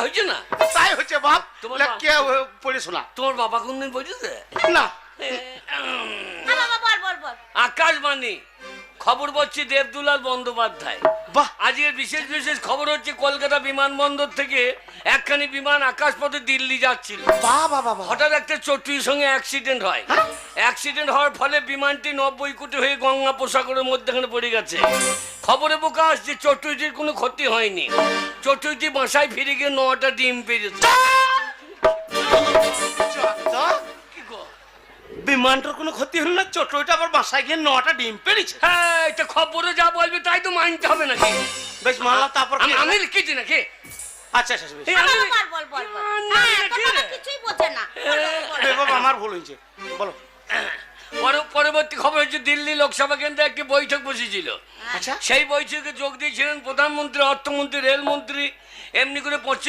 হয়েছে না? তাই হচ্ছে বাপ। তোমার কে পড়ে শোনা? তোমার বাবা কোনদিন বলছে না। আকাশবাণী খবর বলছি দেবদুলাল বন্দ্যোপাধ্যায়। বাহ, আজকের বিশেষ বিশেষ খবর হচ্ছে কলকাতা বিমানবন্দর থেকে একখানি বিমান আকাশপথে দিল্লি যাচ্ছিল। বাবা বাবা। হঠাৎ একটা চট্টুর সঙ্গে অ্যাক্সিডেন্ট হয়। অ্যাক্সিডেন্ট হওয়ার ফলে বিমানটি 90 কোটি হয়ে গঙ্গাপোসাগরের মধ্যখানে পড়ে গেছে। খবরে প্রকাশ যে চট্টুটির কোনো ক্ষতি হয়নি। চট্টুটি বাসায় ফিরে গিয়ে 9টা ডিম পেয়েছে। বিমানটার কোনো ক্ষতি হলো না, চট্টইটা আবার বাসায় গিয়ে 9টা ডিম পেড়েছে। হ্যাঁ, এটা খবরে যা বলবে তাই তো মানতে হবে নাকি? বেশ মানলাম। তারপর আমি লিখেছি নাকি? আচ্ছা আচ্ছা বেশ। বাবা আমার ভুল হয়েছে, বলো। পরবর্তী খবর হচ্ছে দিল্লি লোকসভা কেন্দ্রে একটি বৈঠক বসেছিল। আচ্ছা। সেই বৈঠকে যোগ দিয়েছিলেন প্রধানমন্ত্রী, অর্থমন্ত্রী, রেলমন্ত্রী, এমনি করে 25